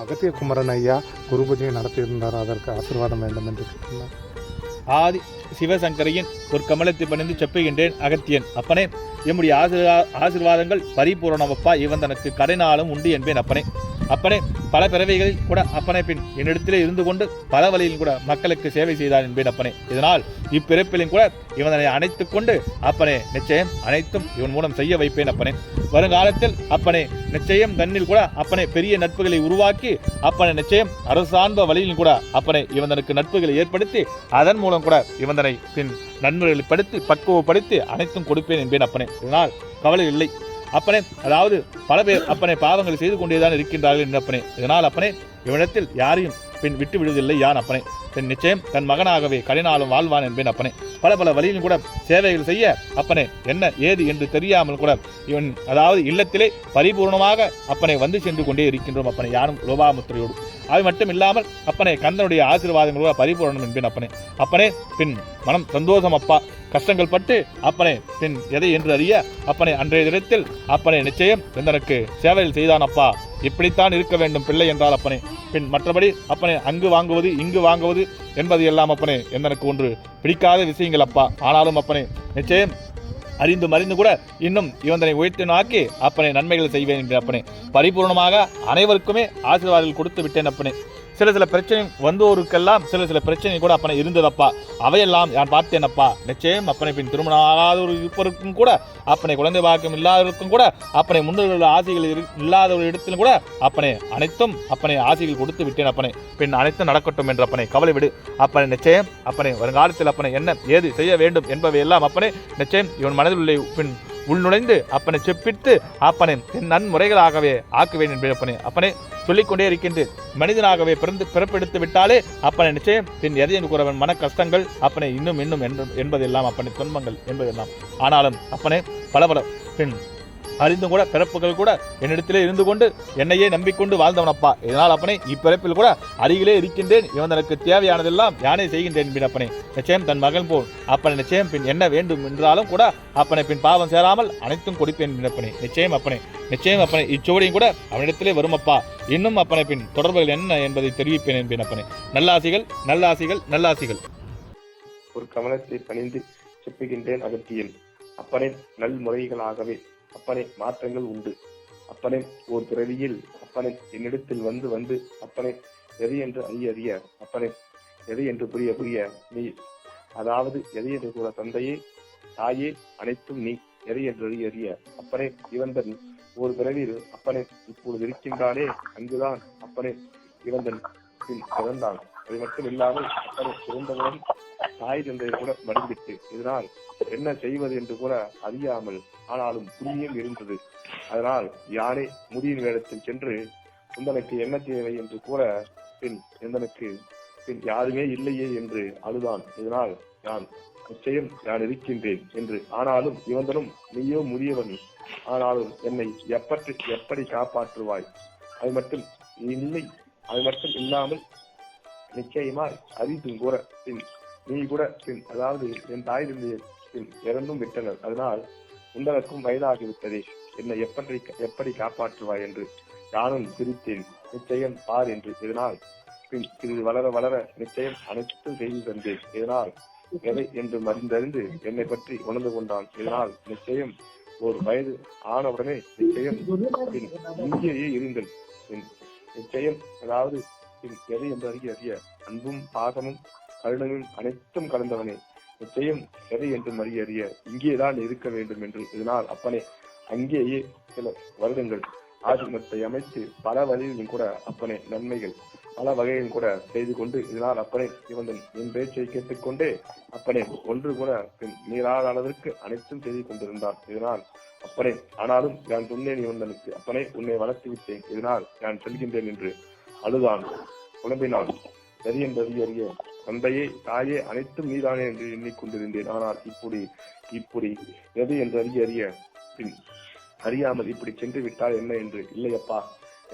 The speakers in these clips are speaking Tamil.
அகத்திய குமரன் ஐயா குரு பூஜையை நடத்தியிருந்தார், அதற்கு ஆசீர்வாதம் வேண்டும் என்று கேட்டுள்ளார். ஆதி சிவசங்கரியின் ஒரு கமலத்தை பணிந்து செப்புகின்றேன் அகத்தியன். அப்பனே, எம்முடைய ஆசீர்வாதங்கள் பரிபூரணமப்பா, இவன் தனக்கு கடைநாளும் உண்டு என்பேன் அப்பனே. அப்பனே, பல பிறவைகளில் கூட அப்பனே பின் என்னிடத்திலே இருந்து கொண்டு பல வழியில் கூட மக்களுக்கு சேவை செய்தான் என்பேன் அப்பனே. இதனால் இப்பிறப்பிலும் கூட இவனை அணைத்துக் கொண்டு அப்பனே நிச்சயம் அனைத்தும் இவன் மூலம் செய்ய வைப்பேன் அப்பனே. வருங்காலத்தில் அப்பனே நிச்சயம் தன்னில் கூட அப்பனே பெரிய நட்புகளை உருவாக்கி அப்பனே நிச்சயம் அரசார்ந்த வழியில் கூட அப்பனே இவன் தனக்கு நட்புகளை ஏற்படுத்தி அதன் மூலம் கூட இவந்தனை பின் நண்பர்களை படுத்தி பக்குவப்படுத்தி அனைத்தும் கொடுப்பேன் என்பேன் அப்பனே. இதனால் கவலை இல்லை அப்பனே. அதாவது பல பேர் அப்பனே பாவங்களை செய்து கொண்டேதான் இருக்கின்றார்கள் என்று அப்பனே. இதனால் அப்பனே இவனிடத்தில் யாரையும் பின் விட்டு விடுவதில்லை யான் அப்பனே. பின் நிச்சயம் தன் மகனாகவே கடினாலும் வாழ்வான் என்பேன் அப்பனே. பல பல வழியிலும் கூட சேவைகள் செய்ய அப்பனே என்ன ஏது என்று தெரியாமல் கூட இவன் அதாவது இல்லத்திலே பரிபூர்ணமாக அப்பனை வந்து சென்று கொண்டே இருக்கின்றோம் அப்பனே, யானும் லோபாமுத்திரையோடு. அது மட்டும் இல்லாமல் அப்பனே கந்தனுடைய ஆசீர்வாதங்களோட பரிபூரணம் என்பேன் அப்பனே. அப்பனே பின் மனம் சந்தோஷம் அப்பா. கஷ்டங்கள் பட்டு அப்பனே பின் எதை என்று அறிய அப்பனே அன்றைய தினத்தில் அப்பனே நிச்சயம் எந்தனுக்கு சேவையில் செய்தான் அப்பா. இப்படித்தான் இருக்க வேண்டும் பிள்ளை என்றால் அப்பனே. பின் மற்றபடி அப்பனே அங்கு வாங்குவது இங்கு வாங்குவது என்பது எல்லாம் அப்பனே எந்தனுக்கு ஒன்று பிடிக்காத விஷயங்கள் அப்பா. ஆனாலும் அப்பனே நிச்சயம் அறிந்து மறிந்து கூட இன்னும் இவந்தனை உயர்த்தி நாக்கி அப்பனே நன்மைகள் செய்வேன் என்று அப்பனே பரிபூர்ணமாக அனைவருக்குமே ஆசீர்வாதங்கள் கொடுத்து விட்டேன் அப்பனே. சில பிரச்சனை வந்தோருக்கெல்லாம் சில பிரச்சனை கூட அப்பனை இருந்ததப்பா. அவையெல்லாம் நான் பார்த்தேன் அப்பா. நிச்சயம் அப்பனை பின் திருமணம் ஆகாதவர் இருப்பவருக்கும் கூட அப்பனை குழந்தை பாக்கியம் இல்லாதவருக்கும் கூட அப்பனை முன்னோர்கள் ஆசைகள் இல்லாத இடத்திலும் கூட அப்பனை அனைத்தும் அப்பனை ஆசைகள் கொடுத்து விட்டேன் அப்பனை. பின் அனைத்தும் நடக்கட்டும் என்று அப்பனை கவலை விடு அப்பனை. நிச்சயம் அப்பனை வருங்காலத்தில் அப்பனை என்ன ஏது செய்ய வேண்டும் என்பவையெல்லாம் அப்பனை நிச்சயம் இவன் மனதில் உள்ள பின் உள்நுழைந்து அப்பனை செப்பித்து அப்பனை நன்முறைகளாகவே ஆக்குவேன் என்பேன் அப்பனே. அப்பனே சொல்லிக்கொண்டே இருக்கின்றேன், மனிதனாகவே பிறப்பெடுத்து விட்டாலே அப்பனை நிச்சயம் பின் எதை என்று கூறவன் மன கஷ்டங்கள் அப்பனை இன்னும் என்பதெல்லாம் அப்பனை துன்பங்கள் என்பதெல்லாம். ஆனாலும் அப்பனே பல பின் அறிந்து கூட பிறப்புகள் கூட என்னிடத்திலே இருந்து கொண்டு என்னையே நம்பிக்கொண்டு வாழ்ந்தவன் அப்பா. இதனால் அப்பனே இப்பிறப்பில் கூட அருகிலே இருக்கின்றேன், இவன் தனக்கு தேவையானதெல்லாம் யானே செய்கின்றேன் என்பேன் அப்பனே. நிச்சயம் தன் மகன் போல் அப்பனை நிச்சயம் பின் என்ன வேண்டும் என்றாலும் கூட அப்பனை பின் பாவம் சேராமல் அனைத்தும் கொடுப்பேன் அப்பனே. நிச்சயம் அப்பனே இச்சோடையும் கூட அவனிடத்திலே வரும் அப்பா. இன்னும் அப்பனை பின் தொடர்புகள் என்ன என்பதை தெரிவிப்பேன் என்பேன் அப்பனே. நல்லாசிகள் நல்லாசிகள் நல்லாசிகள். ஒரு கவனத்தை பணிந்து செப்புகின்றேன் அகத்தியன். அப்பனே நல்முறைகளாகவே அப்பனே மாற்றங்கள் உண்டு அப்பனே. ஓர் பிறவியில் அப்பனே என்னிடத்தில் வந்து அப்பனே எது என்று அறிய அப்பனே எது என்று புரிய நீ, அதாவது எது என்று கூற தந்தையே தாயே அனைத்தும் நீ, எது என்று அறிய அப்பனே. இவந்தன் ஒரு பிறவியில் அப்பனே இப்பொழுது இருக்கின்றானே அங்குதான் அப்பனே இவந்தன் பின் பிறந்தான். அது மட்டும் இல்லாமல் அப்பனே பிறந்தவுடன் தாய் தந்தையை கூட மடிந்துட்டு இதனால் என்ன செய்வது என்று கூட அறியாமல் ஆனாலும் புரியும் இருந்தது. அதனால் யானே முடியின் வேடத்தில் சென்று உந்தனுக்கு என்ன தேவை என்று கூற பின் எந்தனுக்கு பின் யாருமே இல்லையே என்று அழுதான். இதனால் நான் நிச்சயம் நான் இருக்கின்றேன் என்று. ஆனாலும் இவந்தனும் நீயோ முதியவன், ஆனாலும் என்னை எப்படி காப்பாற்றுவாய்? அது மட்டும் இல்லை, அது மட்டும் இல்லாமல் நிச்சயமாய் அறிந்தும் கூற பின் நீ கூட பின் அதாவது என் தாய் பின் இறந்தும் விட்டனர். அதனால் உங்களுக்கும் வயதாகிவிட்டதே, என்னை எப்படி காப்பாற்றுவாய் என்று நானும் சிரித்தேன். நிச்சயம் பார் என்று. இதனால் பின் இது வளர நிச்சயம் அனைத்தும் செய்து தந்தேன். இதனால் எதை என்று மறிந்தறிந்து என்னை பற்றி உணர்ந்து கொண்டான். இதனால் நிச்சயம் ஒரு வயது ஆனவுடனே நிச்சயம் பின் இங்கேயே இருங்கள் பின் நிச்சயம் அதாவது பின் எதை என்று அறிய அன்பும் பாசமும் கருணையும் அனைத்தும் கலந்தவனே, நிச்சயம் எதை என்று அறிய இங்கேதான் இருக்க வேண்டும் என்று. இதனால் அப்பனே அங்கேயே சில வருடங்கள் ஆசிரமத்தை அமைத்து பல வழியிலும் கூட அப்பனே நன்மைகள் பல வகையிலும் கூட செய்து கொண்டு இதனால் அப்பனே இவந்தன் என் பேச்சை கேட்டுக்கொண்டே அப்பனே ஒன்று கூட பின் நீராத அளவிற்கு அனைத்தும் செய்து கொண்டிருந்தான். இதனால் அப்பனே ஆனாலும் நான் சொன்னேன் இவந்தனுக்கு அப்பனே உன்னை வளர்த்து விட்டேன், இதனால் நான் செல்கின்றேன் என்று அழுதான், குழம்பினான். எது என்று அறிய தந்தையே தாயே அனைத்தும் நீதானே என்று எண்ணிக்கொண்டிருந்தேன். ஆனால் இப்படி எது என்று அறிய பின் அறியாமல் இப்படி சென்று விட்டால் என்ன என்று. இல்லையப்பா,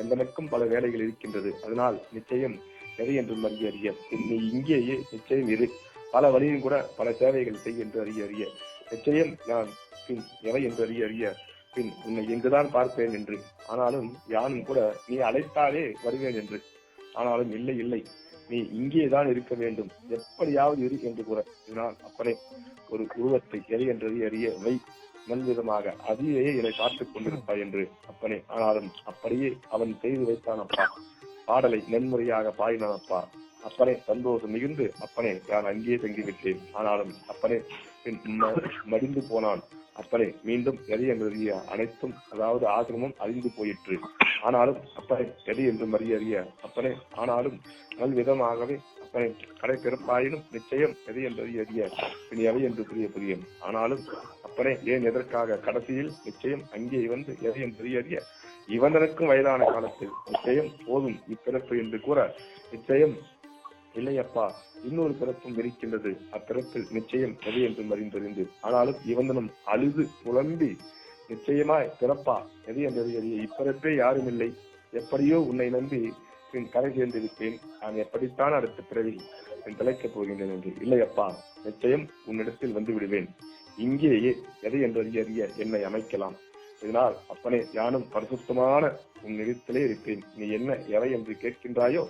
எந்தனுக்கும் பல வேலைகள் இருக்கின்றது, அதனால் நிச்சயம் எது என்று அறிய பின் நீ இங்கேயே நிச்சயம் இரு, பல வழியும் கூட பல சேவைகள் செய் என்று அறிய நிச்சயம் நான் பின் எவை என்று அறிய பின் உன்னை எங்குதான் பார்ப்பேன் என்று. ஆனாலும் யானும் கூட நீ அழைத்தாலே வருவேன் என்று. ஆனாலும் இல்லை இல்லை, நீ இங்கேதான் இருக்க வேண்டும், எப்படியாவது இரு என்று கூற. இதனால் அப்பனே ஒரு உருவத்தை எதை என்றது அறிய வை, நல்விதமாக அதிலேயே என்னை பார்த்துக் கொண்டிருப்பாய் என்று. அப்பனே ஆனாலும் அப்படியே அவன் செய்து வைத்தான் அப்பா. பாடலை நன்முறையாக பாடினான் அப்பா. அப்பனே சந்தோஷம் மிகுந்து அப்பனே நான் அங்கேயே தங்கிவிட்டேன். ஆனாலும் அப்பனே மடிந்து போனான். அப்பனே மீண்டும் எதை என்று அனைத்தும், அதாவது ஆசிரமம் அழிந்து போயிற்று. ஆனாலும் அப்பனே எதை என்று அறிய அப்பனே ஆனாலும் நல்விதமாகவே அப்பனே கடை பிறப்பாயினும் நிச்சயம் எதை என்று அறிய பின் எவை என்று புரியும். ஆனாலும் அப்பனே ஏன் எதற்காக கடைசியில் நிச்சயம் அங்கே வந்து எதை என்று அறிய இவந்தனுக்கும் வயதான காலத்தில் நிச்சயம் போதும் இப்பிறப்பு என்று கூற, நிச்சயம் இல்லையப்பா இன்னொரு பிறப்பும் இருக்கின்றது, அப்பிறப்பில் நிச்சயம் எது என்றும் அறிந்தறிந்து. ஆனாலும் இவந்தனும் அழுது புலம்பி நிச்சயமாய் பிறப்பா எது என்று இப்பிறப்பே யாரும் இல்லை, எப்படியோ உன்னை நம்பி பின் கரை சேர்ந்திருப்பேன், நான் எப்படித்தான் அடுத்த பிறவி பின் பிழைக்கப் போகின்றேன் என்று. இல்லையப்பா நிச்சயம் உன்னிடத்தில் வந்து விடுவேன், இங்கேயே எதை என்று அறிய என்னை அமைக்கலாம். இதனால் அப்பனே யானும் பரிசுத்தமான உன் நிலத்திலே இருப்பேன். நீ என்ன எவை என்று கேட்கின்றாயோ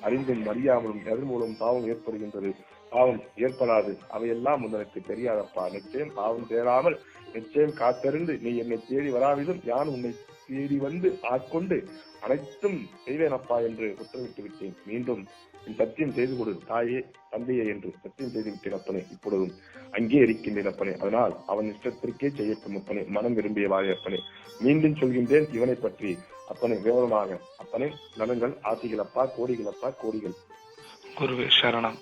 அறிந்தும் அறியாமலும் எதன் மூலம் பாவம் ஏற்படுகின்றது, பாவம் ஏற்படாது, அவையெல்லாம் உனக்கு தெரியாதப்பா. நிச்சயம் பாவம் தேராமல் நிச்சயம் காத்திருந்து நீ என்னை தேடி வராவிலும் யான் உன்னை தேடி வந்து ஆட்கொண்டு அனைத்தும் செய்வேனப்பா என்று உத்தரவிட்டு விட்டேன். மீண்டும் சத்தியம் செய்து கொடு தாயே தந்தையே என்று சத்தியம் செய்து விட்டேன் அப்பனே. இப்பொழுதும் அங்கே இருக்கின்றேன் அப்பனே. அதனால் அவன் இஷ்டத்திற்கே செய்யட்டும் அப்பனே, மனம் விரும்பியவாறு அப்பனே. மீண்டும் சொல்கின்றேன் இவனை பற்றி அப்பனே விவரமாக. அப்பனே நலங்கள் ஆசிகளப்பா, கோடிகளப்பா, கோடிகள். குருவே சரணம்.